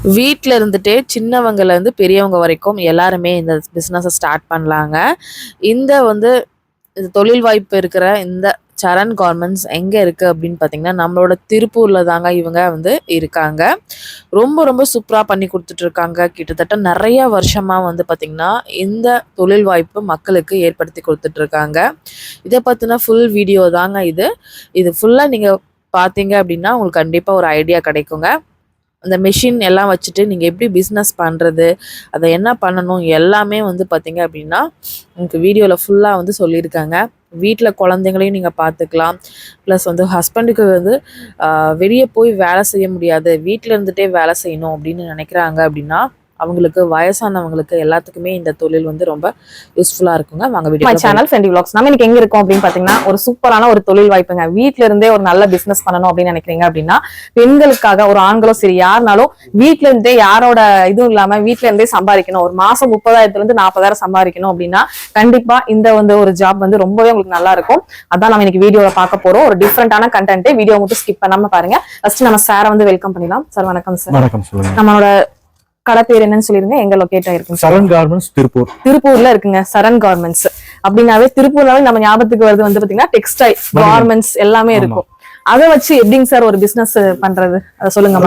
வீட்டில் இருந்துகிட்டே சின்னவங்கலேருந்து பெரியவங்க வரைக்கும் எல்லாருமே இந்த பிஸ்னஸை ஸ்டார்ட் பண்ணலாங்க. இந்த தொழில் வாய்ப்பு இருக்கிற இந்த சரண் கார்மெண்ட்ஸ் எங்கே இருக்குது அப்படின்னு பார்த்தீங்கன்னா, நம்மளோட திருப்பூரில் தாங்க இவங்க இருக்காங்க. ரொம்ப ரொம்ப சூப்பராக பண்ணி கொடுத்துட்ருக்காங்க. கிட்டத்தட்ட நிறைய வருஷமாக பார்த்திங்கன்னா இந்த தொழில் வாய்ப்பு மக்களுக்கு ஏற்படுத்தி கொடுத்துட்ருக்காங்க. இதை பற்றின ஃபுல் வீடியோ தாங்க இது ஃபுல்லாக நீங்கள் பார்த்தீங்க அப்படின்னா உங்களுக்கு கண்டிப்பாக ஒரு ஐடியா கிடைக்குங்க. அந்த மெஷின் எல்லாம் வச்சுட்டு நீங்கள் எப்படி பிஸ்னஸ் பண்ணுறது, அதை என்ன பண்ணணும் எல்லாமே பார்த்தீங்க அப்படின்னா உங்களுக்கு வீடியோவில் ஃபுல்லாக சொல்லியிருக்காங்க. வீட்டில் குழந்தைங்களையும் நீங்கள் பார்த்துக்கலாம். ப்ளஸ் ஹஸ்பண்டுக்கு வெளியே போய் வேலை செய்ய முடியாது, வீட்டில் இருந்துகிட்டே வேலை செய்யணும் அப்படின்னு நினைக்கிறாங்க அப்படின்னா அவங்களுக்கு வயசானவங்களுக்கு எல்லாத்துக்குமே இந்த தொழில் ரொம்ப யூஸ்ஃபுல்லா இருக்குங்க. வாங்க வீடியோ சேனல் சென்டி vlogs. நம்ம இன்னைக்கு எங்க இருக்கோம் அப்படின்னு பாத்தீங்கன்னா ஒரு சூப்பரான ஒரு தொழில் வாய்ப்புங்க. வீட்ல இருந்தே ஒரு நல்ல பிசினஸ் பண்ணணும் அப்படின்னு நினைக்கிறீங்க அப்படின்னா பெண்களுக்காக ஒரு ஆண்களோ சரி யாருனாலும் வீட்ல இருந்தே யாரோட இதுவும் இல்லாம வீட்ல இருந்தே சம்பாதிக்கணும், ஒரு மாசம் 30,000 இருந்து 40,000 சம்பாதிக்கணும் அப்படின்னா கண்டிப்பா இந்த ஒரு ஜாப் ரொம்பவே உங்களுக்கு நல்லா இருக்கும். அதான் நம்ம இன்னைக்கு வீடியோல பார்க்க போறோம். ஒரு டிஃபரெண்டான கண்டென்ட். வீடியோ மட்டும் ஸ்கிப் பண்ணாம பாருங்க. ஃபர்ஸ்ட் நம்ம சாரை வெல்கம் பண்ணிடலாம். சார் வணக்கம் சார். வணக்கம் சொல்லுங்க. நம்மளோட கடை பேர் என்னன்னு சொல்லிருங்க, எங்க லொகேட் ஆயிருக்கு? சரண் கார்மெண்ட்ஸ் திருப்பூர்ல இருக்குங்க. சரண் கார்மெண்ட்ஸ் அப்படின்னாவே திருப்பூர்னாவே நம்ம ஞாபகத்துக்கு வருது பாத்தீங்கன்னா டெக்ஸ்டைல் கார்மெண்ட்ஸ் எல்லாமே இருக்கும். அதை வச்சு எப்படிங்க சார் ஒரு பிசினஸ் பண்றது, அதை சொல்லுங்க.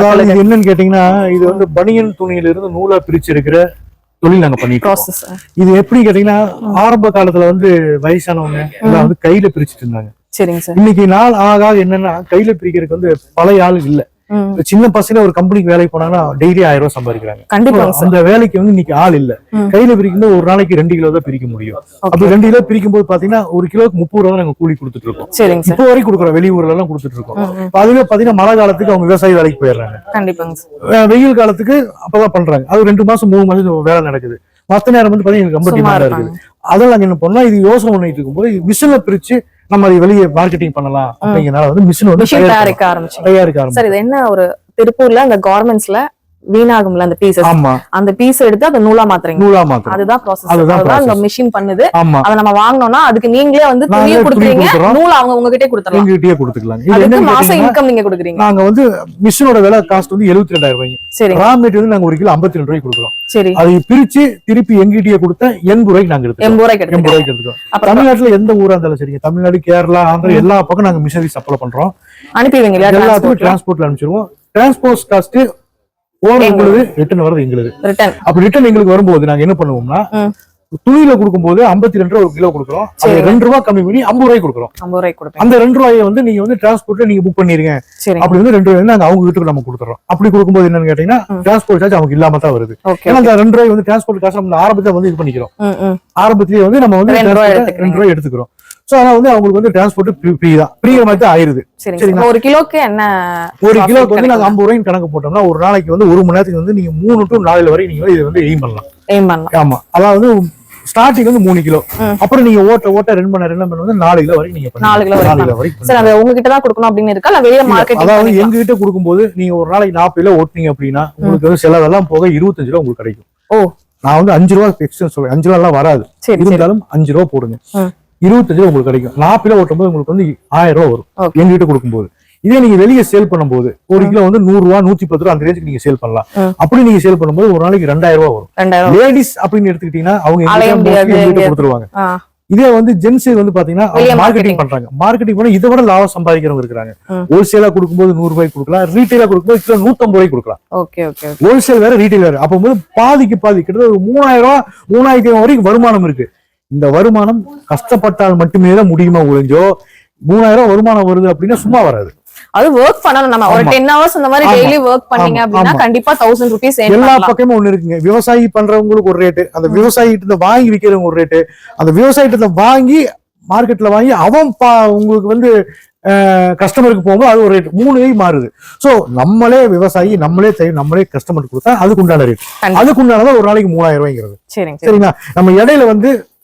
என்னன்னு கேட்டீங்கன்னா இது பனியன் துணியில இருந்து நூலா பிரிச்சு இருக்கிற தொழில் நாங்க பண்ணிட்டு. இது எப்படி கேட்டீங்கன்னா ஆரம்ப காலத்துல வயசானவங்க எல்லாம் கையில பிரிச்சுட்டு இருந்தாங்க. சரிங்க சார். இன்னைக்கு நாள் ஆக என்னன்னா கையில பிரிக்கிறதுக்கு பழைய ஆள் இல்ல. சின்ன பசங்க ஒரு கம்பெனிக்கு வேலைக்கு போனாங்கன்னா டெய்லி 1000 ரூபாய் சம்பாதிக்கிறாங்க. கண்டிப்பா அந்த வேலைக்கு இன்னைக்கு ஆள் இல்ல. கையில பிரிக்கும் ஒரு நாளைக்கு 2 கிலோ தான் பிரிக்க முடியும். அப்படி 2 கிலோ பிரிக்கும் போது பாத்தீங்கன்னா 1 கிலோக்கு 30 ரூபாய் நாங்க கூலி கொடுத்துட்டு இருக்கோம். இப்போ வரைக்கும் கொடுக்குறோம், வெளியூர்ல எல்லாம் கொடுத்துட்டு இருக்கோம். அதுவே பாத்தீங்கன்னா மழை காலத்துக்கு அவங்க விவசாய வேலைக்கு போயிடுறாங்க. கண்டிப்பாங்க. வெயில் காலத்துக்கு அப்பதான் பண்றாங்க. அது 2 மாசம் 3 மாசம் வேலை நடக்குது. மத்த நேரம் பாத்தீங்கன்னா ரொம்ப டிமாண்டா இருக்குது. அதெல்லாம் நாங்க என்ன பண்ணலாம், இது யோசனை பண்ணிட்டு இருக்கும்போது மிஷின்ல பிரிச்சு நம்ம அதை வெளியே மார்க்கெட்டிங் பண்ணலாம் அப்படிங்கறனால மிஷின் தயாரிக்க ஆரம்பிச்சோம். சார் இது என்ன ஒரு திருப்பூர்ல அந்த கார்மெண்ட்ஸ்ல வீணாகும்ல அந்த பீசஸ், அந்த பீஸ் எடுத்து அதை நூலா மாத்துறீங்க. அதுதான் ப்ராசஸ். அதுதான் அந்த மிஷின் பண்ணுது. அதை நம்ம வாங்கணும்னா அதுக்கு நீங்களே துணியை கொடுக்குறீங்க, நூல் அவங்க உங்ககிட்டயே கொடுத்துறலாம். உங்ககிட்டயே கொடுத்துக்கலாம். இதுக்கு மாசம் இன்கம் நீங்க கொடுக்குறீங்க. நாங்க மிஷினோட விலை காஸ்ட் 72,000 ரூபாய். சரி. ரா மெட்டீரியல் நாங்க 1 கிலோ 52 ரூபாய்க்கு கொடுக்குறோம். சரி. அதை பிரிச்சு திருப்பி எங்கிட்டயே கொடுத்தா 80 ரூபாய்க்கு நாங்க எடுத்துக்கோம். 80 ரூபாய்க்கு எடுத்துக்கோம். தமிழ்நாட்டுல எந்த ஊரா இருந்தாலும் சரிங்க, தமிழ்நாடு, கேரளா, ஆந்திரா எல்லா பக்கம் நாங்க மிஷினரி சப்ளை பண்றோம். அனுப்பிடுவீங்க இல்லையா? எல்லாத்துக்கும் டிரான்ஸ்போர்ட்ல அனுப்பிச்சிருவோம். டிரான்ஸ்போர்ட் காஸ்ட் ரிட்டர்ன் வருது எங்களுக்கு. அப்ப ரிட்டர்ன் எங்களுக்கு வரும்போது நாங்க என்ன பண்ணுவோம்னா துணியில கொடுக்கும்போது 52 ரூபாய் 1 கிலோ கொடுக்குறோம். 2 ரூபாய் கம்மி பண்ணி 50 ரூபாய்க்கு கொடுக்குறோம். அந்த 2 ரூபாயை நீங்க டிரான்ஸ்போர்ட்ல நீங்க புக் பண்ணிருங்க. அப்படி 2 ரூபாய் நாங்க அவங்க வீட்டுக்கு நம்ம கொடுத்துறோம். அப்படி கொடுக்கும்போது என்னன்னு கேட்டீங்கன்னா டிரான்ஸ்போர்ட் சார்ஜ் அவங்க இல்லாம தான் வருது. ஏன்னா அந்த 2 ரூபாய் டிரான்ஸ்போர்ட் காசு நம்ம ஆரம்பத்துல இது பண்ணிக்கிறோம். ஆரம்பத்திலேயே நம்ம 2 ரூபாய் எடுத்துக்கிறோம். சோ ஆனா அவங்களுக்கு டிரான்ஸ்போர்ட் ஃப்ரீ தான், ஃப்ரீங்கிற மாதிரி தான் ஆயிருது. சரிங்களா? 1 கிலோக்கு என்ன, 1 கிலோக்கு நாங்க 50 ரூபாய்க்கு கணக்கு போட்டோம்னா ஒரு நாளைக்கு 1 மணி நேரத்துக்கு நீங்க 3 to 4 வரை நீங்க இது எய்ம் பண்ணலாம். ஆமா, அதாவது ஸ்டார்டிங் 3 கிலோ, அப்புறம் நீங்க ஓட்ட 2 மணி நேரம் 4 கிலோ வரைக்கும் நீங்க 4 கிலோ வரைக்கும். சரி, அது உங்ககிட்ட தான் கொடுக்கணும் அப்படின்னு இருக்கா, இல்ல வெளிய மார்க்கெட்? அதாவது எங்க கிட்ட கொடுக்கும்போது நீங்க ஒரு நாளைக்கு 40 கிலோ ஓட்டுனீங்க அப்படின்னா உங்களுக்கு செலவெல்லாம் போக 25 ரூபா உங்களுக்கு கிடைக்கும். ஓ, நான் 5 ரூபா எக்ஸ்டென்ஸ் சொல்றேன். 5 ரூபா எல்லாம் வராது, இருந்தாலும் 5 ரூபா போடுங்க, 25 ரூபா உங்களுக்கு கிடைக்கும். 40 கிலோ ஓட்டும் போது உங்களுக்கு 1000 ரூபா வரும் எங்க கிட்ட கொடுக்கும்போது. இதே நீங்க வெளியே சேல் பண்ணும்போது 1 கிலோ 100 ரூபா 110 ரூபா அந்த ரேஞ்சுக்கு நீங்க சேல் பண்ணலாம். அப்படி நீங்க சேல் பண்ணும்போது ஒரு நாளைக்கு 2000 ரூபா வரும். லேடிஸ் அப்படின்னு எடுத்துக்கிட்டீங்கன்னா அவங்க கொடுத்துருவாங்க. இதே ஜென்ஸ் பாத்தீங்கன்னா மார்க்கெட்டிங் பண்றாங்க. மார்க்கெட்டிங் பண்ண இதை விட லாபம் சம்பாதிக்கிறவங்க இருக்காங்க. ஹோல்சேலா கொடுக்கும்போது 100 ரூபாய்க்கு கொடுக்கலாம், ரீட்டைலா கொடுக்கும்போது கிலோ 150 ரூபாய்க்கு கொடுக்கலாம். ஹோல்சேல் வேற, ரீட்டைல் வேற. அப்போ பாதிக்கு பாதி கிட்டத்தட்ட ஒரு 3000 ரூபாய் 3500 வரைக்கும் வருமானம் இருக்கு. இந்த வருமானம் கஷ்டப்பட்டால் மட்டுமே தான் முடியுமா ஒழிஞ்சோ 3000 ரூபாய் வருமானம் வருது அப்படின்னா சும்மா வராது. அது வொர்க் பண்ணணும். நம்ம ஒரு 10 hours அந்த மாதிரி டெய்லி வொர்க் பண்ணீங்க அப்படினா கண்டிப்பா 1000 rupees சேவ் பண்ணலாம். எல்லா பக்கமும் ஒண்ணு இருக்குங்க. விவசாயி பண்றவங்களுக்கு ஒரு ரேட், அந்த விவசாயிகிட்ட வாங்கி விக்கிறவங்க ஒரு ரேட், அந்த விவசாயிகிட்ட வாங்கி மார்க்கெட்ல வாங்கி அவன் உங்களுக்கு கஸ்டமருக்கு போகும்போது அது ஒரு ரேட் 3 மாறுது. சோ நம்மளே விவசாயி, நம்மளே நம்மளே கஸ்டமருக்கு கொடுத்தா அதுக்கு உண்டான ரேட், அதுக்கு உண்டானதான் ஒரு நாளைக்கு 3000 ரூபாய்ங்கிறது. சரிங்களா? நம்ம இடையில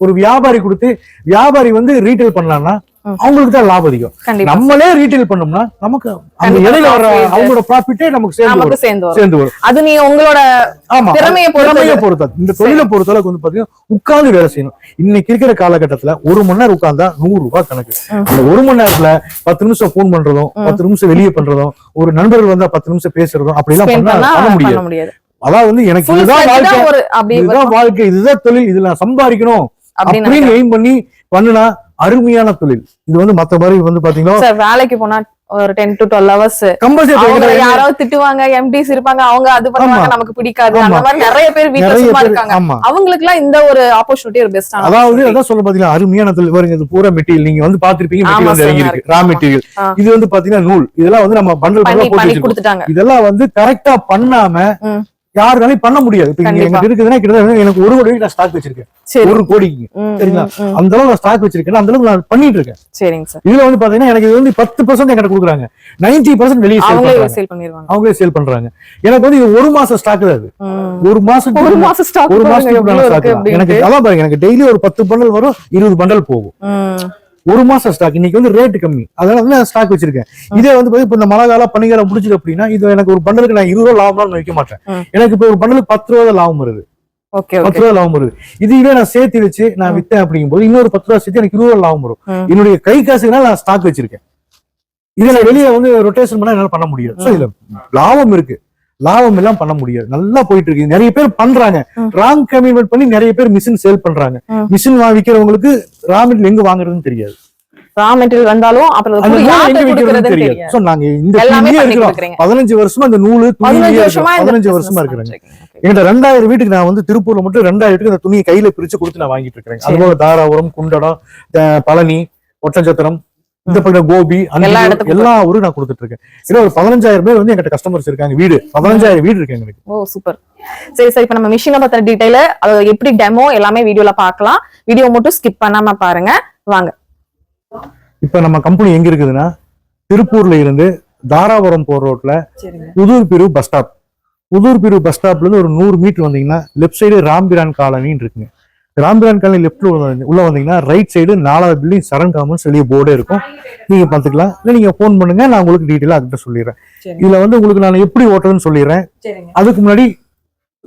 ஒரு வியாபாரி கொடுத்து வியாபாரி ரீட்டைல் பண்ணலாம்னா அவங்களுக்கு தான் லாபம் அதிகம். கண்டிப்பா நம்மளே ரீட்டைல் பண்ணோம்னா நமக்கு அந்த இடையில வர அவங்களோட ப்ராஃபிட்டே நமக்கு சேர்ந்து வரும். அது நீ உங்களோட திறமையை பொறுத்தது. இந்த தொழிலை பொறுத்தளவுக்கு வந்து பாத்தீங்கன்னா உட்கார்ந்து வேலை செய்யணும். இன்னைக்கு இருக்கிற காலகட்டத்துல 1 மணி நேரம் உட்கார்ந்தா 100 ரூபாய் கணக்கு. அந்த 1 மணி நேரத்துல 10 நிமிஷம் போன் பண்றதும் 10 நிமிஷம் வெளியே பண்றதும் ஒரு நண்பர்கள் வந்தா 10 நிமிஷம் பேசுறதும் அப்படி எல்லாம் பண்ண முடியாது. அதாவது வந்து எனக்கு இதுதான் வாழ்க்கை, இதுதான் தொழில், இதுல நான் சம்பாதிக்கணும் அப்படின்னு எய்ம் பண்ணி பண்ணுனா அருமையான தொழில். இது வந்து மத்த மாதிரி வந்து பாத்தீங்கன்னா வேலைக்கு போனா ஒரு 10 to 12 hours கம்பல்சரி யாராவது திட்டுவாங்க, எம்டிஸ் இருப்பாங்க, அவங்க அது பண்ணுவாங்க, நமக்கு பிடிக்காது. அந்த மாதிரி நிறைய பேர் வீட்ல சும்மா இருக்காங்க. அவங்களுக்கு எல்லாம் இந்த ஒரு ஆப்பர்ச்சுனிட்டி ஒரு பெஸ்ட். அதாவது அதான் சொல்ல பாத்தீங்கன்னா அருமையான தொழில் பாருங்க. இது பூரா மெட்டீரியல் நீங்க வந்து பாத்திருப்பீங்க, மெட்டீரியல் வந்து இறங்கி இருக்கு, ரா மெட்டீரியல். இது வந்து பாத்தீங்கன்னா நூல், இதெல்லாம் வந்து நம்ம பண்டல் பண்ணி கொடுத்துட்டாங்க. இதெல்லாம் வந்து கரெக்டா பண்ணாம யாருனாலையும் பண்ண முடியாது. இப்ப எனக்கு இருக்குதுன்னா கிட்டத்தட்ட எனக்கு 1 கோடி நான் ஸ்டாக் வச்சிருக்கேன். 1 கோடிக்கு சரிங்களா, அந்த அளவு நான் ஸ்டாக் வச்சிருக்கேன், அந்த அளவுக்கு நான் பண்ணிட்டு இருக்கேன். சரிங்க சார். இதுல வந்து பாத்தீங்கன்னா எனக்கு இது வந்து 10% என்கிட்ட கொடுக்குறாங்க, 90% வெளியே சேல் பண்ணிடுவாங்க, அவங்களே சேல் பண்றாங்க. எனக்கு வந்து இது 1 மாசம் ஸ்டாக் தான். அது 1 மாசம் ஸ்டாக் எனக்கு அதான் பாருங்க, எனக்கு டெய்லி ஒரு 10 பண்டல் வரும், 20 பண்டல் போகும். 1 மாசம் ஸ்டாக். இன்னைக்கு வந்து ரேட் கம்மி, அதனால வந்து நான் ஸ்டாக் வச்சிருக்கேன். இதே வந்து இப்ப இந்த மழை காலம் பனிகாலம் முடிஞ்சது அப்படின்னா இது எனக்கு ஒரு பண்டலுக்கு நான் 20 ரூபா லாபம் வைக்க மாட்டேன். எனக்கு இப்ப ஒரு பண்டலுக்கு 10 ரூபா லாபம் வருது, 10 ரூபா லாபம் வருது. இதுவே நான் சேர்த்து வச்சு நான் வித்தேன் அப்படிங்கும் போது இன்னொரு 10 ரூபா சேர்த்து எனக்கு 20 ரூபா லாபம் வரும். என்னுடைய கை காசுக்குனால நான் ஸ்டாக் வச்சிருக்கேன். இதுல வெளியே வந்து ரொட்டேஷன் பண்ணா என்னால பண்ண முடியாது. சோ இதுல லாபம் இருக்கு, லாபம் எல்லாம் பண்ண முடியாது. நல்லா போயிட்டு இருக்கு. நிறைய பேர் பண்றாங்க, ராங் கமிட்மெண்ட் பண்ணி நிறைய பேர் மிஷின் சேல் பண்றாங்க. மிஷின் விக்கிறவங்களுக்கு ரா மெட்டீரியல் எங்க வாங்குறதுன்னு தெரியாது, ரா மெட்டீரியல் வந்தாலும் அப்புறம் தெரியாது. சோ நாங்க இந்த 15 வருஷமா இந்த நூலு 15 வருஷமா இருக்கிறாங்க. என்கிட்ட 2000 வீட்டுக்கு நான் வந்து திருப்பூர்ல மட்டும் 2000 வீட்டுக்கு இந்த துணியை கையில பிரிச்சு கொடுத்து நான் வாங்கிட்டு இருக்கிறேன். அதுபோல தாராபுரம், குண்டடம், பழனி, ஒட்டஞ்சத்திரம், இந்த பக்கம் கோபி, எல்லா ஊரும் நான் கொடுத்துட்டு இருக்கேன். இதுல ஒரு 15000 பேர் வந்து என்கிட்ட கஸ்டமர்ஸ் இருக்காங்க. வீடு 15000 வீடு இருக்கு எங்களுக்கு. ஓ சூப்பர். சரி சார், இப்ப நம்ம மிஷினை பத்தின டீடைல், அது எப்படி டெமோ எல்லாமே வீடியோல பார்க்கலாம். வீடியோ மட்டும் ஸ்கிப் பண்ணாம பாருங்க, வாங்க. இப்ப நம்ம கம்பெனி எங்க இருக்குதுன்னா திருப்பூர்ல இருந்து தாராபுரம் போற ரோட்ல புதூர் பிரிவு பஸ் ஸ்டாப். புதூர் பிரிவு பஸ் ஸ்டாப்ல இருந்து ஒரு 100 மீட்டர் வந்தீங்கன்னா லெப்ட் சைடு ராம்பிரான் காலனின்னு இருக்குங்க. ராம்பிரான் காலனி லெப்ட்ல உள்ள வந்தீங்கன்னா ரைட் சைடு 4வது பில்டிங் சரண் காமன்ஸ் வெளியே போர்டே இருக்கும், நீங்க பாத்துக்கலாம். இல்ல நீங்க போன் பண்ணுங்க, நான் உங்களுக்கு டீட்டெயிலா அதுக்கிட்ட சொல்லிடுறேன். இதுல வந்து உங்களுக்கு நான் எப்படி ஓட்டுறதுன்னு சொல்லிடுறேன். அதுக்கு முன்னாடி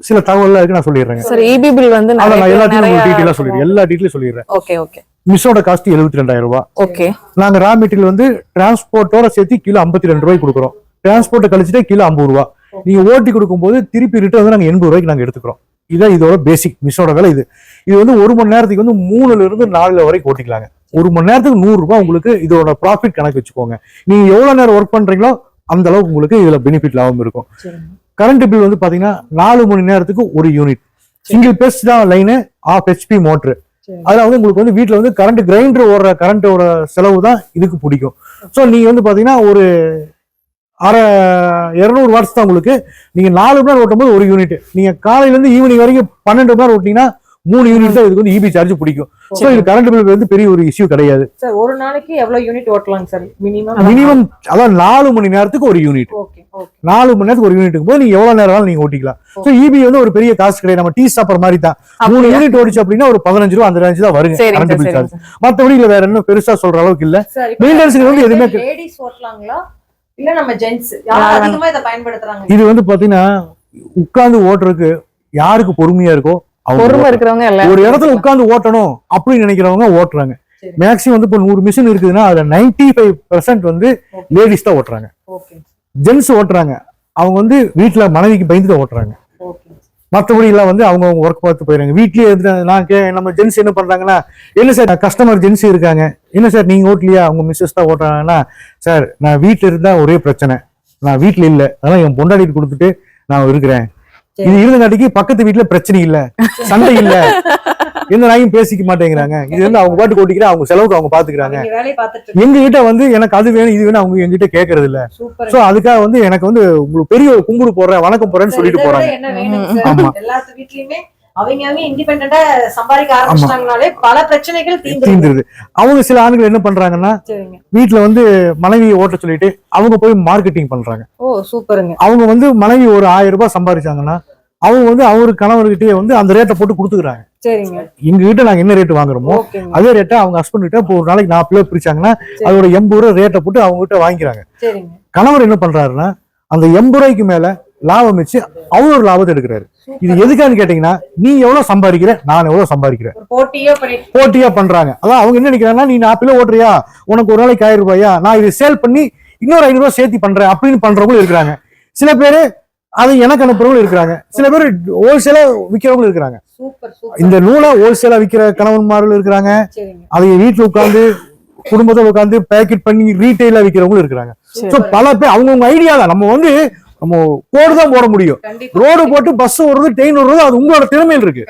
சில தகவல் இருக்கு, நான் சொல்லிடுறேன். எல்லாத்தையும் டீட்டெயிலா சொல்லிடுறேன், எல்லா டீட்டெயிலும் சொல்லிடுறேன். Okay okay. மிஷோட காஸ்ட் 72000 ரூபாய். ஓகே. நாங்க ரா மெட்டீரியல் வந்து டிரான்ஸ்போர்ட்டோட சேர்த்து கிலோ 52 ரூபாய்க்கு கொடுக்குறோம். டிரான்ஸ்போர்ட்டை கழிச்சுட்டு கிலோ 50 ரூபாய். நீங்க ஓட்டி கொடுக்கும் போது திருப்பி ரிட்டர்ன் வந்து நாங்க 80 ரூபாய்க்கு நாங்க எடுத்துக்கிறோம். இதான் இதோட பேசிக் மிஷோட வேலை. இது வந்து 1 மணி நேரத்துக்கு வந்து 3ல இருந்து 4 வரைக்கும் ஓட்டிக்கலாங்க. 1 மணி நேரத்துக்கு 100 ரூபாய் உங்களுக்கு இதோட ப்ராஃபிட் கணக்கு வச்சுக்கோங்க. நீங்க எவ்வளவு நேரம் ஒர்க் பண்றீங்களோ அந்த அளவுக்கு உங்களுக்கு இதுல பெனிஃபிட் லாபம் இருக்கும். கரண்ட் பில் வந்து பாத்தீங்கன்னா 4 மணி நேரத்துக்கு 1 யூனிட், சிங்கிள் பேஸ் தான் லைனு, 1/2 HP மோட்டர். அதுல வந்து உங்களுக்கு வந்து வீட்டுல வந்து கரண்ட் கிரைண்டர் ஓடுற கரண்டோட செலவு தான் இதுக்கு பிடிக்கும். ஸோ நீங்க வந்து பாத்தீங்கன்னா ஒரு 200 வாட்ஸ் தான் உங்களுக்கு. நீங்க 4 மணி நேரம் ஓட்டும் போது 1 யூனிட், நீங்க காலையில இருந்து ஈவினிங் வரைக்கும் 12 மணி நேரம் ஓட்டிங்கன்னா 3 யூனிட் தான் இதுக்கு வந்து இபி சார்ஜ் பிடிக்கும். சோ இது கரண்ட் பில் வந்து பெரிய ஒரு இஷ்யூ கிடையாது. சார் ஒரு நாளைக்கு எவ்வளவு யூனிட் ஓட்டலாம் சார்? மினிமம் அதான் 4 மணி நேரத்துக்கு 1 யூனிட். 4 மணி நேரத்துக்கு 1 யூனிட் போது நீங்க எவ்வளவு நேரம் நீங்க ஓட்டிக்கலாம். சோ இபி வந்து ஒரு பெரிய காசு கிடையாது, நம்ம டீ சாப்பிட்ற மாதிரி தான். 3 யூனிட் ஓடிச்சு அப்படின்னா ஒரு 15 ரூபா அந்த ரேஞ்ச் தான் வருங்க கரண்ட் பில் சார்ஜ். மத்தபடி இல்ல வேற என்ன பெருசா சொல்ற அளவுக்கு இல்ல. மெயின்டெனன்ஸ்க்கு வந்து எதுவுமே லேடிஸ் ஓட்டலாங்களா இல்ல நம்ம ஜென்ட்ஸ் யார் அதிகமா இத பயன்படுத்துறாங்க? இது வந்து பாத்தீங்கன்னா உட்கார்ந்து ஓட்டுறதுக்கு யாருக்கு பொறுமையா இருக்கோ, பொறுமை இருக்கிறவங்க ஒரு இடத்துல உட்கார்ந்து ஓட்டணும் அப்படின்னு நினைக்கிறவங்க ஓட்டுறாங்க. மேக்ஸிமம் வந்து இப்போ 100 மிஷின் இருக்குதுன்னா அதுல 95% வந்து லேடிஸ் தான் ஓட்டுறாங்க. ஜென்ட்ஸ் ஓட்டுறாங்க, அவங்க வந்து வீட்டுல மனைவிக்கு பயந்துட்டு ஓட்டுறாங்க. மற்றபடி எல்லாம் வந்து அவங்க ஒர்க் பார்த்து போயிடுறாங்க. வீட்லயே இருந்து நம்ம ஜென்ஸ் என்ன பண்றாங்கன்னா, என்ன சார் கஸ்டமர் ஜென்ஸ் இருக்காங்க, என்ன சார் நீங்க ஓட்டலையா, அவங்க மிஸ்ஸஸ் தான் ஓட்டுறாங்கன்னா, சார் நான் வீட்டுல இருந்தா ஒரே பிரச்சனை, நான் வீட்டுல இல்ல, அதெல்லாம் என் பொண்டாடிட்டு கொடுத்துட்டு நான் இருக்கிறேன். இது இருந்தங்காட்டிக்கு பக்கத்து வீட்டுல பிரச்சனை இல்ல, சண்டை இல்ல, எந்த நாயும் பேசிக்க மாட்டேங்கிறாங்க. இது வந்து அவங்க பாட்டு ஓட்டிக்கிற அவங்க செலவுக்கு அவங்க பாத்துக்கிறாங்க. எங்க கிட்ட வந்து எனக்கு அது வேணும் இது வேணும் அவங்க எங்கிட்ட கேட்கறது இல்ல. சோ அதுக்காக வந்து எனக்கு வந்து உங்களுக்கு பெரிய ஒரு கும்பிடு போடுறேன், வணக்கம் போறேன்னு சொல்லிட்டு போறாங்க. எல்லாத்து வீட்லயுமே அவங்க இண்டிபெண்டா சம்பாதிக்க ஆரம்பிச்சிட்டாங்கனாலே பல பிரச்சனைகள் தீர்ந்துருது. அவங்க சில ஆண்கள் என்ன பண்றாங்கன்னா, வீட்டுல வந்து மனைவியை ஓட்ட சொல்லிட்டு அவங்க போய் மார்க்கெட்டிங் பண்றாங்க. ஓ சூப்பருங்க. அவங்க வந்து மனைவி ஒரு 1000 ரூபாய் சம்பாதிச்சாங்கன்னா அவங்க வந்து அவரு கணவர்கிட்டயே வந்து அந்த ரேட்டை போட்டு கொடுத்துக்கிறாங்க. சரிங்க. எங்க கிட்ட நாங்க என்ன ரேட் வாங்குறோமோ ஓகேங்க. அதே ரேட்டை அவங்க ஹஸ்பண்ட் கிட்ட இப்போ ஒரு நாளைக்கு 40 கிலோ பிரிச்சாங்கன்னா அதோட 80 ரூபாய் ரேட்டை போட்டு அவங்க கிட்ட வாங்கிக்கிறாங்க. சரிங்க. கணவர் என்ன பண்றாருன்னா அந்த 80 ரூபாய்க்கு மேல லாபம் வச்சு அவர் ஒரு லாபத்தை எடுக்கிறாரு. இது எதுக்கான்னு கேட்டீங்கன்னா, நீ எவ்வளவு சம்பாதிக்கிற, நான் எவ்வளவு சம்பாதிக்கிறேன், போட்டியா பண்றாங்க. அதான் அவங்க என்ன நினைக்கிறாங்கன்னா, நீ 40 கிலோ ஓட்டுறியா, உனக்கு ஒரு நாளைக்கு 1000 ரூபாயா, நான் இதை சேல் பண்ணி இன்னொரு 500 ரூபாய் சேர்த்தி பண்றேன் அப்படின்னு பண்றவங்களும் இருக்கிறாங்க. சில பேரு அதை எனக்கு அனுப்புறவங்களும் இருக்கிறாங்க. சில பேர் ஹோல்சேலா விற்கிறவங்களும் இருக்கிறாங்க. இந்த நூலை ஹோல்சேலா விற்கிற கணவன்மார்கள் இருக்கிறாங்க. அதை வீட்டுல உட்கார்ந்து குடும்பத்தை உட்கார்ந்து பேக்கெட் பண்ணி ரீட்டைலா விற்கிறவங்களும் இருக்கிறாங்க. சோ பல பேர் அவங்கவுங்க ஐடியா தான். நம்ம கோடு தான் போட முடியும். ரோடு போட்டு பஸ் ஓடுறது, ட்ரெயின் ஓடுறது, அது உங்களோட திறமையில் இருக்கு.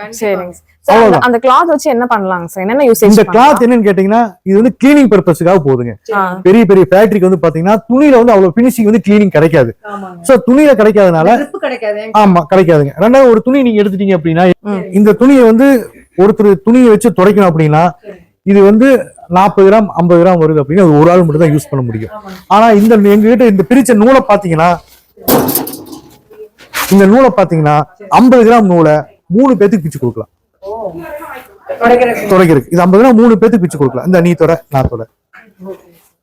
அந்த கிளாத் வச்சு என்ன பண்ணலாங்க சார்? என்னென்ன யூசேஜ்? இந்த கிளாத் என்னன்னு கேட்டீங்கன்னா, இது வந்து கிளீனிங் பர்பஸ்க்காக போகுதுங்க. பெரிய பெரிய ஃபேக்டரிக்கு வந்து பாத்தீங்கன்னா துணியில வந்து அவ்வளவு பினிஷிங் வந்து கிளீனிங் கிடைக்காது. சோ துணியில கிடைக்காதனால ஆமா கிடைக்காதுங்க. ரெண்டாவது ஒரு துணி நீங்க எடுத்துட்டீங்க அப்படின்னா, இந்த துணியை வந்து ஒருத்தர் துணியை வச்சு துடைக்கணும் அப்படின்னா இது வந்து 40 கிராம் 50 கிராம் வருது அப்படின்னா ஒரு ஆள் மட்டும் தான் யூஸ் பண்ண முடியும். ஆனா இந்த எங்ககிட்ட இந்த பிரிச்ச நூலை பாத்தீங்கன்னா, இந்த நூலை பாத்தீங்கன்னா 50 கிராம் நூலை 3 பேத்துக்கு பிச்சு கொடுக்கலாம். துடைக்கிறதுக்கு இது 50 கிராம் 3 பேத்துக்கு பிச்சு கொடுக்கலாம். இந்த நீ தொட நான் தொட.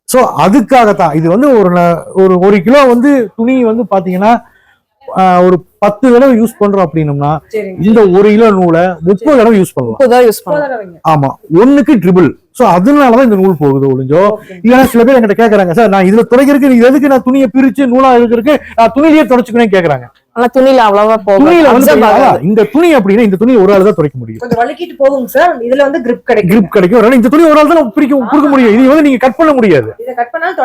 சோ அதுக்காகத்தான் இது வந்து ஒரு கிலோ வந்து துணி வந்து பாத்தீங்கன்னா ஒரு 10 தடவை யூஸ் பண்றோம் அப்படின்னோம்னா இந்த 1 கிலோ நூலை 30 தடவை யூஸ் பண்ணலாம். ஆமா, 1க்கு ட்ரிபிள். சோ அதனாலதான் இந்த நூல் போகுது ஒளிஞ்சோ. இல்லைன்னா சில பேர் என்கிட்ட கேக்குறாங்க, சார் நான் இதுல துடைக்கிறதுக்கு எதுக்கு நான் துணியை பிரிச்சு நூலா இருக்கிறதுக்கு நான் துணியிலேயே துடைச்சுக்கணும் கேக்குறாங்க. துணியில அவ்வளவா துணியில வந்து இந்த துணி அப்படின்னா இந்த துணி ஒரு ஆள் தான் துடைக்க முடியும். கொஞ்சம் வலிக்கிட்டு போகும் சார். இதுல வந்து கிரிப் கிடைக்கும். இந்த துணி ஒரு ஆள் தான் கொடுக்க முடியும். இது வந்து நீங்க கட் பண்ண முடியாது. இத கட் பண்ணாலும்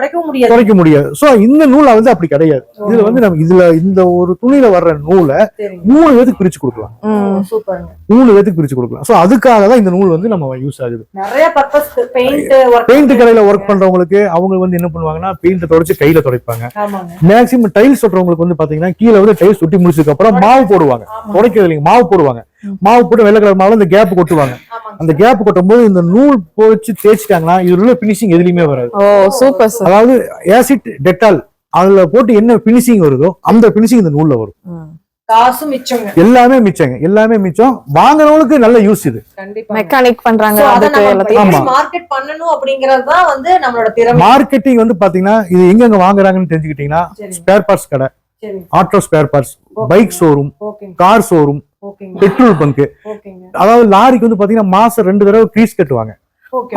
துடைக்க முடியாது. சோ இந்த நூல் வந்து அப்படி கிடையாது. இதுல வந்து நம்ம இதுல இந்த ஒரு துணியில வர்ற நூலை 3 பேத்துக்கு பிரிச்சு கொடுக்கலாம். சூப்பர்ங்க. 3 பேத்துக்கு பிரிச்சு கொடுக்கலாம். சோ அதுக்காக தான் இந்த நூல் வந்து நம்ம யூஸ் ஆகுது. நிறைய பர்பஸ் பெயிண்ட் கடையில ஒர்க் பண்றவங்களுக்கு அவங்க வந்து என்ன பண்ணுவாங்கன்னா பெயிண்ட் தொடச்சு கையில துடைப்பாங்க. மேக்ஸிமம் டைல்ஸ் ஒட்டுறவங்களுக்கு வந்து பாத்தீங்கன்னா கீழே வந்து டைல்ஸ் ஒட்டி முடிச்சதுக்கு அப்புறம் மாவு போடுவாங்க. துடைக்கிறது இல்லைங்க, மாவு போடுவாங்க. மாவு போட்டு வெள்ளை கலர் மாவுல இந்த கேப் கொட்டுவாங்க. அந்த கேப் கொட்டும் போது இந்த நூல் போச்சு தேய்ச்சிட்டாங்கன்னா இதுல உள்ள பினிஷிங் எதுலயுமே வராது. அதாவது ஆசிட் டெட்டால் அதுல போட்டு என்ன பினிஷிங் வருதோ அந்த பினிஷிங் இந்த நூல்ல வரும். காசும் மிச்சங்க. எல்லாமே மிச்சம். வாங்குறவங்களுக்கு நல்ல யூஸ் இது. மெக்கானிக் பண்றாங்க. மார்க்கெட் பண்ணனும் அப்படிங்கறது தான் வந்து நம்மளோட திறமை. மார்க்கெட்டிங் வந்து பாத்தீங்கன்னா இது எங்க வாங்குறாங்கன்னு தெரிஞ்சுக்கிட்டீங்கன்னா, ஸ்பேர் பார்ட்ஸ் கடை, auto spare parts, bike showroom, car showroom, petrol bunk. அதாவது லாரிக்கு வந்து பாத்தீங்கன்னா மாசம் 2 தடவை கிரீஸ் கட்டுவாங்க.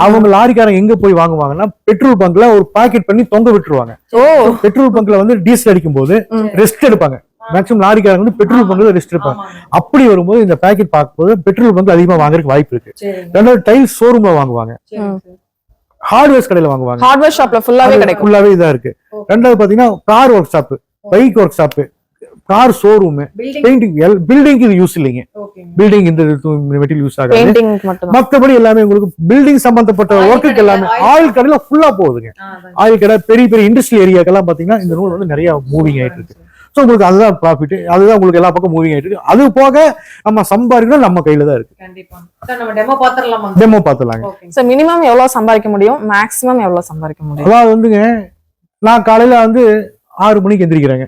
அவங்க லாரிக்காரங்க எங்க போய் வாங்குவாங்கன்னா பெட்ரோல் பங்க்ல ஒரு பாக்கெட் பண்ணி தொங்க விட்டுருவாங்க. பெட்ரோல் பங்க்ல வந்து டீசல் அடிக்கும் போது ரெஸ்ட் எடுப்பாங்க. மேக்ஸிமம் லாரிக்காரங்க வந்து பெட்ரோல் பங்க்ல ரெஸ்ட் எடுப்பாங்க. அப்படி வரும்போது இந்த பாக்கெட் பார்க்கும்போது பெட்ரோல் பங்க் அதிகமா வாங்குறதுக்கு வாய்ப்பு இருக்கு. ரெண்டாவது டைல் ஷோரூம்ல வாங்குவாங்க, ஹார்ட்வேர் கடையில வாங்குவாங்க. ஹார்ட்வேர் ஷாப்ல ஃபுல்லாவே இதா இருக்கு. ரெண்டாவது பாத்தீங்கன்னா car work shop, bike work shop, car showroom, painting, building இது யூஸ் இல்லைங்க. பில்டிங் இந்த மெட்டீரியல் யூஸ் ஆகாது. மற்றபடி எல்லாமே உங்களுக்கு பில்டிங் சம்பந்தப்பட்ட ஒர்க்குக்கு எல்லாமே ஆயில் கடையில ஃபுல்லா போகுதுங்க. ஆயில் கடை, பெரிய பெரிய இண்டஸ்ட்ரியல் ஏரியாக்கெல்லாம் பாத்தீங்கன்னா இந்த நூல் வந்து நிறைய மூவிங் ஆயிட்டு இருக்கு. சோ உங்களுக்கு அதுதான் ப்ராஃபிட், அதுதான் உங்களுக்கு எல்லா பக்கம் மூவிங் ஆயிட்டு இருக்கு. அது போக நம்ம சம்பாதிக்கணும் நம்ம கையில தான் இருக்கு. கண்டிப்பா சார், நம்ம டெமோ பாத்துறலாமா? டெமோ பாத்துறலாங்க. சோ மினிமம் எவ்வளவு சம்பாதிக்க முடியும், மேக்ஸிமம் எவ்வளவு சம்பாதிக்க முடியும்? அதாவது வந்துங்க, நான் காலையில வந்து 6 மணிக்கு எந்திரிக்கிறேங்க.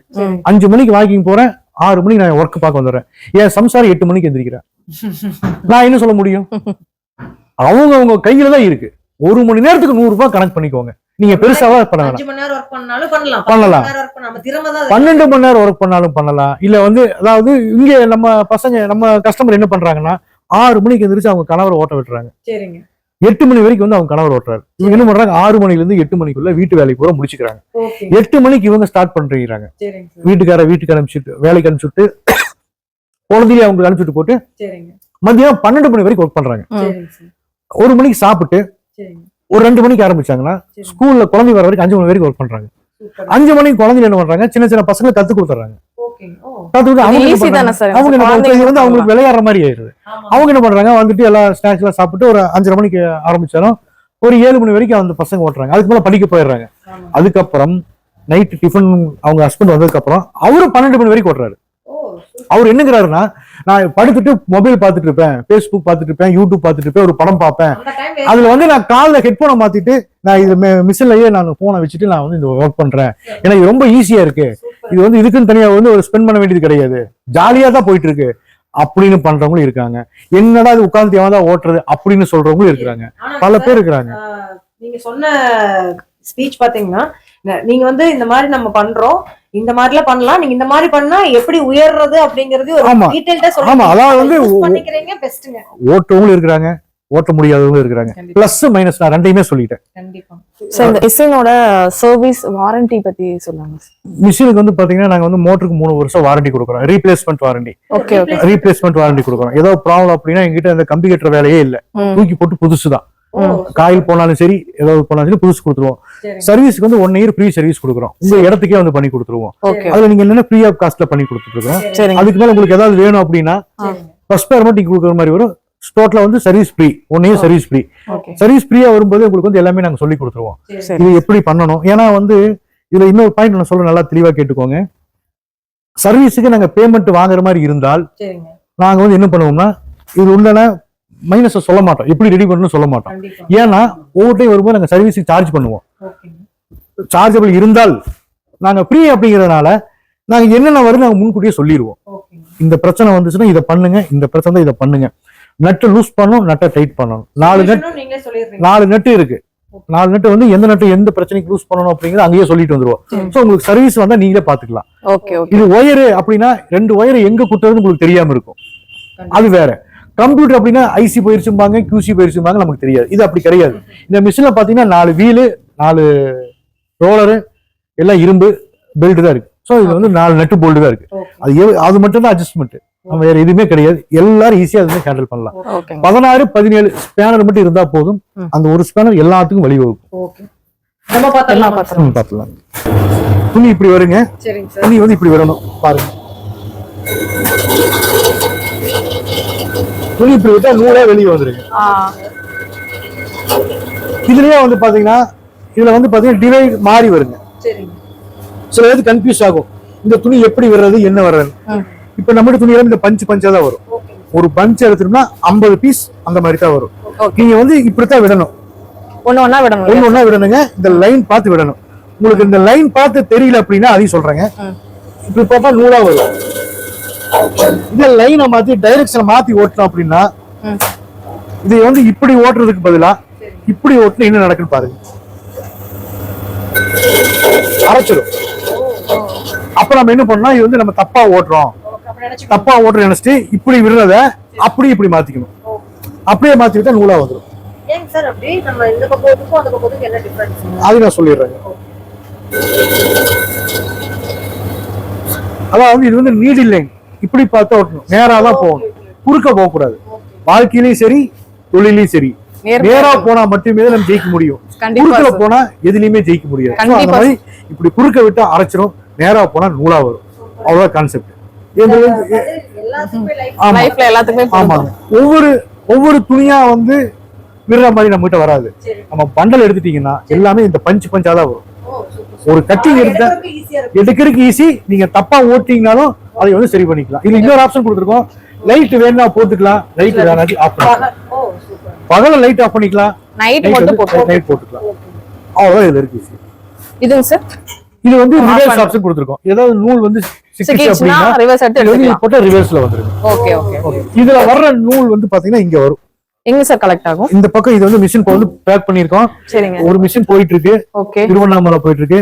5 மணிக்கு வாக்கிங் போறேன், 6 மணிக்கு நான் ஒர்க் பார்க்க வந்துடுறேன். என் சம்சாரம் 8 மணிக்கு எந்திரிக்கிறேன். நான் என்ன சொல்ல முடியும்? அவங்க கையில தான் இருக்கு. 1 மணி நேரத்துக்கு 100 ரூபாய் கணக்கு பண்ணிக்கோங்க. நீங்க பெருசாவா பண்ண வேணாம். 5 மணி நேரம் ஒர்க் பண்ணாலும் பண்ணலாம். 12 மணி நேரம் ஒர்க் பண்ணாலும் பண்ணலாம். இல்ல வந்து அதாவது இங்க நம்ம பசங்க, நம்ம கஸ்டமர் என்ன பண்றாங்கன்னா 6 மணிக்கு எந்திரிச்சு அவங்க கணவரை ஓட்ட விட்டுறாங்க. 8 மணி வரைக்கும் வந்து அவங்க கணவர் ஓட்டுறாரு. இவங்க என்ன பண்றாங்க, 6 மணில இருந்து 8 மணிக்குள்ள வீட்டு வேலைக்கு பூரா முடிச்சுக்கிறாங்க. 8 மணிக்கு இவங்க ஸ்டார்ட் பண்றாங்க. வீட்டுக்கு அனுப்பிச்சுட்டு, வேலைக்கு அனுப்பிச்சுட்டு, குழந்தைய அவங்களுக்கு அனுப்பிச்சுட்டு போட்டு மதியம் 12 மணி வரைக்கும் ஒர்க் பண்றாங்க. 1 மணிக்கு சாப்பிட்டு ஒரு 2 மணிக்கு ஆரம்பிச்சாங்கன்னா ஸ்கூல்ல குழந்தை வர வரைக்கும் 5 மணி வரைக்கும் ஒர்க் பண்றாங்க. 5 மணிக்கு குழந்தைங்க என்ன பண்றாங்க, சின்ன சின்ன பசங்களை கத்து கொடுத்துறாங்க. அவங்க வந்து அவங்களுக்கு விளையாடுற மாதிரி ஆயிடுது. அவங்க என்ன பண்றாங்க, வந்துட்டு எல்லா ஸ்நாக்ஸ் எல்லாம் சாப்பிட்டு ஒரு 5:30 மணிக்கு ஆரம்பிச்சாலும் ஒரு 7 மணி வரைக்கும் அந்த பசங்க ஓட்டுறாங்க. அதுக்கு மேல படிக்க போயிடுறாங்க. அதுக்கப்புறம் நைட் டிஃபன் அவங்க ஹஸ்பண்ட் வந்ததுக்கு அப்புறம் அவரு 12 மணி வரைக்கும் ஓட்டுறாரு. அவர் என்னங்கிறாருன்னா, நான் படுத்துட்டு மொபைல் பார்த்துட்டு இருப்பேன், Facebook பார்த்துட்டு இருப்பேன், யூடியூப் பார்த்துட்டு இருப்பேன், ஒரு படம் பார்ப்பேன். அந்த டைம் அதுல வந்து நான் காதுல ஹெட்போனை மாத்திட்டு நான் இது மிஷின்லயே நான் போனை வச்சுட்டு நான் வந்து இந்த ஒர்க் பண்றேன். ஏன்னா இது ரொம்ப ஈஸியா இருக்கு. இது வந்து இதுக்குன்னு தனியா வந்து ஒரு ஸ்பெண்ட் பண்ண வேண்டியது கிடையாது. ஜாலியா தான் போயிட்டு இருக்கு அப்படின்னு பண்றவங்களும் இருக்காங்க. என்னடா இது உட்கார்ந்து தேவைதான் ஓட்டுறது அப்படின்னு சொல்றவங்களும் இருக்கிறாங்க. பல பேர் இருக்கிறாங்க. நீங்க சொன்ன ஸ்பீச் பாத்தீங்கன்னா, நீங்க வந்து இந்த மாதிரி நம்ம பண்றோம், இந்த மாதிரிலாம் பண்ணலாம், நீங்க இந்த மாதிரி பண்ணா எப்படி உயர்றது அப்படிங்கறது ஒரு ஆமா. டீடைல்டா ஆமா, சொல்லுங்க. அதாவது வந்து பண்ணிக்கிறீங்க பெஸ்ட்ங்க. ஓட்டுறவங்களும் இருக்கிறாங்க, ஓட்ட முடியாதவங்களும் இருக்கிறாங்க. பிளஸ் மைனஸ் நான் ரெண்டையுமே சொல்லிட்டேன். கண்டிப்பா. சோ இந்த மிஷினோட சர்வீஸ் வாரண்டி பத்தி சொல்லுங்க. மிஷினுக்கு வந்து பாத்தீங்கன்னா நாங்க வந்து மோட்டருக்கு 3 வருஷம் வாரண்டி கொடுக்குறோம். Replacement warranty. Okay okay. Replacement warranty கொடுக்குறோம். ஏதோ ப்ராப்ளம் அப்படின்னா எங்கிட்ட அந்த கம்பி கட்டுற வேலையே இல்ல, தூக்கி போட்டு புதுசுதான். காயில் போனாலும் சரி, ஏதாவது போனாலும் சரி புதுசு கொடுத்துருவோம். சர்வீஸ்க்கு வந்து 1 இயர் ஃப்ரீ சர்வீஸ் கொடுக்குறோம். உங்க இடத்துக்கே வந்து பண்ணி கொடுத்துருவோம். அதுல நீங்க என்னன்னா ஃப்ரீ ஆஃப் காஸ்ட்ல பண்ணி கொடுத்துட்டு இருக்கோம். அதுக்கு மேல உங்களுக்கு ஏதாவது வேணும் அப்படின்னா ஃபர்ஸ்ட் பேர் மட்டும் கொடுக்குற மாதிரி வரும். ஸ்டோட்ல வந்து service free, 1 year service free. Service ஃப்ரீயா வரும்போது உங்களுக்கு வந்து எல்லாமே நாங்க சொல்லி கொடுத்துருவோம். இது எப்படி பண்ணணும். ஏன்னா வந்து இதுல இன்னொரு பாயிண்ட் நான் சொல்ல, நல்லா தெளிவா கேட்டுக்கோங்க. சர்வீஸுக்கு நாங்க பேமெண்ட் வாங்குற மாதிரி இருந்தால் நாங்க வந்து என்ன பண்ணுவோம்னா, இது உண்டான மைனஸ் சொல்ல மாட்டோம், எப்படி ரெடி பண்ணணும் சொல்ல மாட்டோம். ஏன்னா ஒவ்வொரு டைம் வரும்போது நாங்க சர்வீஸுக்கு சார்ஜ் பண்ணுவோம். சார்ஜபிள் இருந்தால் நாங்க ஃப்ரீ அப்படிங்கறதுனால நாங்க என்னென்ன வருது நாங்க முன்கூட்டியே சொல்லிடுவோம். இந்த பிரச்சனை வந்துச்சுன்னா இதை பண்ணுங்க, இந்த பிரச்சனை தான் இதை பண்ணுங்க. நட்டு லூஸ் பண்ணணும், நட்டை டைட் பண்ணணும். 4 நட்டு இருக்கு. 4 நட்டு வந்து எந்த நட்டு எந்த பிரச்சனைக்கு லூஸ் பண்ணணும் அப்படிங்கறது அங்கேயே சொல்லிட்டு வந்துருவோம். சோ உங்களுக்கு சர்வீஸ் வந்தா நீங்களே பாத்துக்கலாம். இது ஒயரு அப்படின்னா 2 ஒயர் எங்க குத்துறது உங்களுக்கு தெரியாம இருக்கும், அது வேற. கம்ப்யூட்டர் அப்படின்னா ஐசி போயிருச்சும்பாங்க, QC போயிருச்சும்பாங்க, நமக்கு தெரியாது. இது அப்படி கிடையாது. இந்த மிஷின்ல பாத்தீங்கன்னா 4 வீலு, 4 ரோலரு, எல்லாம் இரும்பு பெல்ட் தான் இருக்கு. சோ இது வந்து 4 நட்டு போல்டு தான் இருக்கு. அது மட்டும் தான் அட்ஜஸ்ட்மெண்ட், நம்ம வேற எதுவுமே கிடையாது. எல்லாரும் ஈஸியா அதை ஹேண்டில் பண்ணலாம். 16 17 ஸ்பேனர் மட்டும் இருந்தா போதும். அந்த ஒரு ஸ்பேனர் எல்லாத்துக்கும் வழிவகுக்கும். பார்க்கலாம். துணி இப்படி வருங்க, துணி வந்து இப்படி வரணும் பாருங்க. துணி இப்படி விட்டா நூலே வெளியே வந்துருங்க. இதுலயே வந்து பாத்தீங்கன்னா இதுல வந்து பாத்தீங்கன்னா டிவைட் மாறி வருங்க. சில பேருக்கு கன்ஃபியூஸ் ஆகும், இந்த துணி எப்படி வர்றது என்ன வர்றது. இப்ப நம்ம துணியில இந்த பஞ்சா தான் வரும். ஒரு பஞ்ச் எடுத்துட்டோம்னா 50 பீஸ் அந்த மாதிரி தான் வரும். நீங்க வந்து இப்படித்தான் விடணும், ஒண்ணு விடணுங்க. இந்த லைன் பார்த்து விடணும். உங்களுக்கு இந்த லைன் பார்த்து தெரியல அப்படின்னா அதையும் சொல்றேங்க. இப்படி பார்த்தா நூலா வரும். இந்த லைனை மாத்தி டைரக்ஷனை மாத்தி ஓட்டணும் அப்படின்னா இதை வந்து இப்படி ஓட்டுறதுக்கு பதிலா இப்படி ஓட்டுனா என்ன நடக்குன்னு பாருங்க. அரைச்சிடும். அப்ப நம்ம என்ன பண்ணோம், இது வந்து நம்ம தப்பா ஓட்டுறோம் நினைச்சிட்டு இப்படி விடுறத அப்படி இப்படி மாத்திக்கணும். அப்படியே மாத்திக்கிட்டா நூலா வந்துடும். அது நான் சொல்லிடுறேன். அதாவது இது வந்து நீடில் லைன், இப்படி பார்த்து ஓட்டணும், நேரா தான் போகணும், குறுக்க போக கூடாது. வாழ்க்கையிலயும் சரி தொழிலையும் சரி நேரா போனா மட்டுமே நம்ம ஜெயிக்க முடியும். குறுக்கல போனா எதுலயுமே ஜெயிக்க முடியாது. அந்த மாதிரி இப்படி குறுக்க விட்டா அரைச்சிரும், நேரா போனா நூலா வரும். அவ்வளவுதான் கான்செப்ட். ஒவ்வொரு துணியா வந்து விடுற மாதிரி நம்ம கிட்ட வராது. நம்ம பண்டல் எடுத்துட்டீங்கன்னா எல்லாமே இந்த பஞ்சா தான் வரும். ஒரு கட்டிங் எடுக்கிறதுக்கு ஈஸி. நீங்க தப்பா ஓட்டிங்கனாலும் அதை வந்து சரி பண்ணிக்கலாம். இது இன்னொரு ஆப்ஷன் கொடுத்துருக்கோம், லைட் வேணா போட்டுக்கலாம், லைட் வேணாட்டி ஆஃப் பண்ணிக்கலாம். பகல லைட் ஆஃப் பண்ணிக்கலாம், நைட் போட்டுக்கலாம். அவ்வளவுதான் இதுல இருக்கு. இதுங்க சார், இது வந்து ரிவர்ஸ் ஆப்ஷன் கொடுத்துருக்கோம். ஏதாவது நூல் வந்து சிக்கிச்சு அப்படின்னா ரிவர்ஸ் போட்டா ரிவர்ஸ்ல வந்துரும். Okay okay. இதுல வர்ற நூல் வந்து பாத்தீங்கன்னா இங்க வரும். எங்க சார் கலெக்ட் ஆகும்? இந்த பக்கம் இது வந்து மிஷின் வந்து பேக் பண்ணிருக்கோம். ஒரு மிஷின் போயிட்டு இருக்கு, திருவண்ணாமலை போயிட்டு இருக்கு.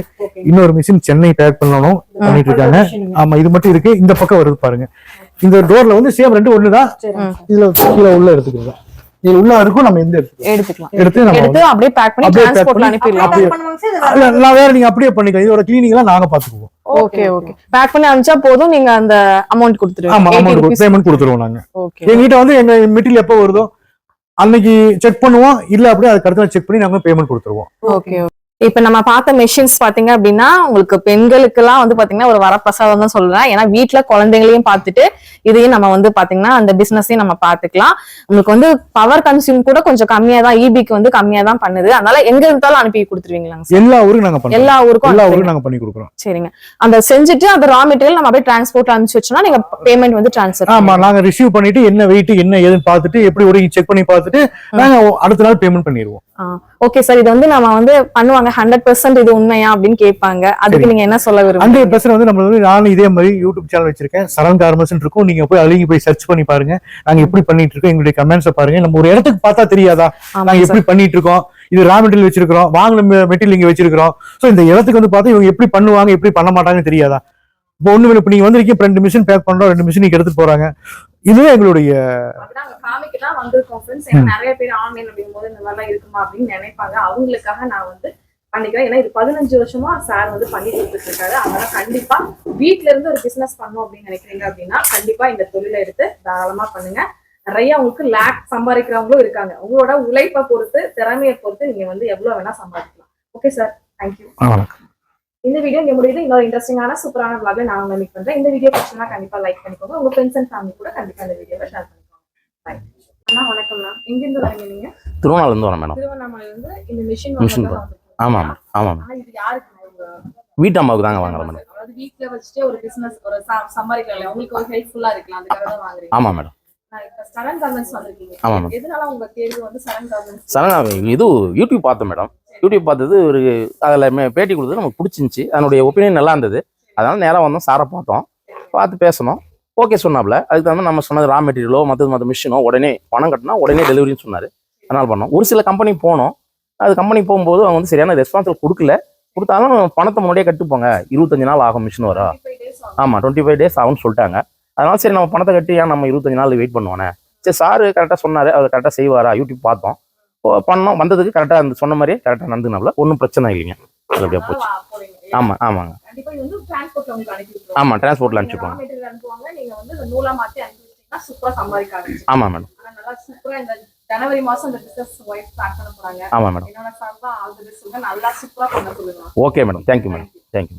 இன்னொரு மிஷின் சென்னை பேக் பண்ணணும் பண்ணிட்டு இருக்காங்க. ஆமா, இது மட்டும் இருக்கு. இந்த பக்கம் வருது பாருங்க. இந்த டோர்ல வந்து சேம் 2 ஒண்ணுதான். இதுல கீழே உள்ள எடுத்துக்கோங்க. இது உள்ள இருக்கும், நம்ம எந்த எடுத்துக்கலாம். எடுத்து அப்படியே பேக் பண்ணி டிரான்ஸ்போர்ட்ல அனுப்பிடலாம். நான் வேற நீங்க அப்படியே பண்ணிக்கலாம். இதோட கிளீனிங் எல்லாம் நாங்க பாத்துக்குவோம். Okay okay. பேக் பண்ணி அனுப்பிச்சா போதும், நீங்க அந்த அமௌண்ட் கொடுத்துருவீங்க. ஆமா, அமௌண்ட் பேமெண்ட் கொடுத்துருவோம் நாங்க. எங்ககிட்ட வந்து எங்க மெட்டீரியல் எப்போ வருதோ அன்னைக்கு செக் பண்ணுவோம். இல்ல அப்படியே அதுக்கு அடுத்த செக் பண்ணி நாங்க பேமெண்ட் கொடுத்துருவோம். ஓகே. இப்ப நம்ம பார்த்த மெஷின்ஸ் பாத்தீங்க அப்படின்னா உங்களுக்கு பெண்களுக்கு எல்லாம் வந்து பாத்தீங்கன்னா ஒரு வரப்பிரசாதம் தான் சொல்றேன். ஏன்னா வீட்டுல குழந்தைங்களையும் பார்த்துட்டு இதையும் நம்ம வந்து பாத்தீங்கன்னா அந்த பிசினஸையும் நம்ம பாத்துக்கலாம். உங்களுக்கு வந்து பவர் கன்சியூம் கூட கொஞ்சம் கம்மியா தான், இபிக்கு வந்து கம்மியா தான் பண்ணுது. அதனால எங்க இருந்தாலும் அனுப்பி கொடுத்துருவீங்களாங்க சார்? எல்லா ஊருக்கும் நாங்க பண்றோம். எல்லா ஊருக்கும் நாங்க பண்ணி கொடுக்குறோம். சரிங்க. அந்த செஞ்சுட்டு அந்த ரா மெட்டீரியல் நம்ம அப்படியே டிரான்ஸ்போர்ட் அனுப்பிச்சு வச்சோம்னா நீங்க பேமெண்ட் வந்து டிரான்ஸ்ஃபர். ஆமா, நாங்க ரிசீவ் பண்ணிட்டு என்ன வெயிட் என்ன ஏதுன்னு பார்த்துட்டு எப்படி ஒரு செக் பண்ணி பார்த்துட்டு நாங்க அடுத்த நாள் பேமெண்ட் பண்ணிடுவோம். ஓகே சார், இது வந்து நம்ம வந்து பண்ணுவாங்க 100% இது உண்மையா அப்படின்னு கேட்பாங்க. அதுக்கு நீங்க என்ன சொல்ல விரும்புறீங்க? 100% வந்து நம்ம வந்து நானும் இதே மாதிரி யூடியூப் சேனல் வச்சிருக்கேன், சரண் கார்மெண்ட்ஸ் இருக்கும். நீங்க போய் அதுலயும் போய் சர்ச் பண்ணி பாருங்க. நாங்க எப்படி பண்ணிட்டு இருக்கோம், எங்களுடைய கமெண்ட்ஸை பாருங்க. நம்ம ஒரு இடத்துக்கு பார்த்தா தெரியாதா நாங்க எப்படி பண்ணிட்டு இருக்கோம், இது ரா மெட்டீரியல் வச்சிருக்கிறோம், வாங்கின மெட்டீரியல் இங்க வச்சிருக்கிறோம். சோ இந்த இடத்துக்கு வந்து பார்த்தா இவங்க எப்படி பண்ணுவாங்க எப்படி பண்ண மாட்டாங்கன்னு தெரியாதா? இப்போ ஒண்ணு இப்ப நீங்க வந்திருக்கீங்க, 2 மிஷின் பேக் பண்றோம், 2 மிஷின் நீங்க எடுத்துட்டு போறாங்க. இதுவே எங்களுடைய காமிக்கலாம் வந்திருக்கோம் ஃப்ரெண்ட்ஸ். ஏன்னா நிறைய பேர் ஆன்லைன் அப்படிங்கும்போது இந்த மாதிரிலாம் இருக்குமா அப்படின்னு நினைப்பாங்க. அவங்களுக்காக நான் வந்து பண்ணிக்கிறேன். ஏன்னா இது 15 வருஷமா சார் வந்து பண்ணி கொடுத்துட்டு இருக்காரு. அதனால கண்டிப்பா வீட்டுல இருந்து ஒரு பிசினஸ் பண்ணும் அப்படின்னு நினைக்கிறீங்க அப்படின்னா கண்டிப்பா இந்த தொழிலை எடுத்து தாராளமா பண்ணுங்க. நிறைய உங்களுக்கு லேக் சம்பாதிக்கிறவங்களும் இருக்காங்க. உங்களோட உழைப்பை பொறுத்து, திறமையை பொறுத்து நீங்க வந்து எவ்வளவு வேணா சம்பாதிக்கலாம். Okay sir, thank you. இந்த வீடியோ இங்க முடியுது. இன்னொரு இன்ட்ரெஸ்டிங்கான சூப்பரான vlog நான் உங்களை மீட் பண்றேன். இந்த வீடியோ பிடிச்சா கண்டிப்பா லைக் பண்ணிக்கோங்க. உங்க ஃப்ரெண்ட்ஸ் அண்ட் ஃபேமிலி கூட கண்டிப்பா இந்த வீடியோவை ஷேர் பண்ணிக்கோங்க. பை அண்ணா. வணக்கம்ண்ணா. எங்க இருந்து வரீங்க நீங்க? திருவண்ணாமலை இருந்து வரேன் மேடம். திருவண்ணாமலையில இருந்து இந்த மிஷின் ஆமா ஆமா. இது யாருக்கு? வீட்டு அம்மாவுக்கு தாங்க வாங்குறேன் மேடம். அதாவது வீட்ல வச்சுட்டு ஒரு பிசினஸ் ஒரு சம்பாதிக்கலாம், உங்களுக்கு ஒரு ஹெல்ப்ஃபுல்லா இருக்கலாம், அதுக்காக தான் வாங்குறீங்க. ஆமா மேடம். சரண் கார்மெண்ட்ஸ் வந்திருக்கீங்க. ஆமா மேடம். எதனால உங்க தேர்வு வந்து சரண் கார்மெண்ட்ஸ்? சரண் இது யூடியூப் பார்த்தேன் மேடம். யூடியூப் பார்த்தது ஒரு அதில் பேட்டி கொடுத்தது நமக்கு பிடிச்சிருந்துச்சி. அதனுடைய ஒப்பீனியன் நல்லா இருந்தது. அதனால நேராக வந்தோம், சாரை பார்த்தோம், பார்த்து பேசணும். ஓகே சொன்னாப்ல. அதுக்கு தகுந்த நம்ம சொன்னது ரா மெட்டீரியலோ மற்ற மிஷினோ உடனே பணம் கட்டினா உடனே டெலிவரின்னு சொன்னார். அதனால பண்ணோம். ஒரு சில கம்பெனி போனோம். அது கம்பெனி போகும்போது அவங்க வந்து சரியான ரெஸ்பான்சிபிள் கொடுக்கல. கொடுத்தாலும் பணத்தை முன்னாடியே கட்டுப்போங்க, 25 நாள் ஆகும் மிஷின் வர. ஆமாம், 25 days ஆகும்னு சொல்லிட்டாங்க. அதனால சரி நம்ம பணத்தை கட்டி ஏன் நம்ம 25 நாள் வெயிட் பண்ணுவானே. சரி, சார் கரெக்டாக சொன்னார், அவர் கரெக்டாக செய்வாரா, யூடியூப் பார்த்தோம், பண்ணோம். வந்ததுக்கு கரெக்டாக அந்த சொன்ன மாதிரியே கரெக்டாக நடந்துனால ஒன்றும் பிரச்சனை இல்லைங்க. அப்படியே போச்சு. ஆமாம் ஆமாங்க. ஆமாம், டிரான்ஸ்போர்ட்ல அனுப்பிச்சுப்போம். ஆமாம் மேடம். ஜனவரி மாசம் இந்த பிசினஸ் வைஃப் ஸ்டார்ட் பண்ண போறாங்க. ஆமா மேடம். என்னோட சார்பா ஆல் தி பெஸ்ட் சொல்றேன். நல்லா சூப்பரா பண்ண சொல்லுங்க. Okay madam, thank you madam, thank you.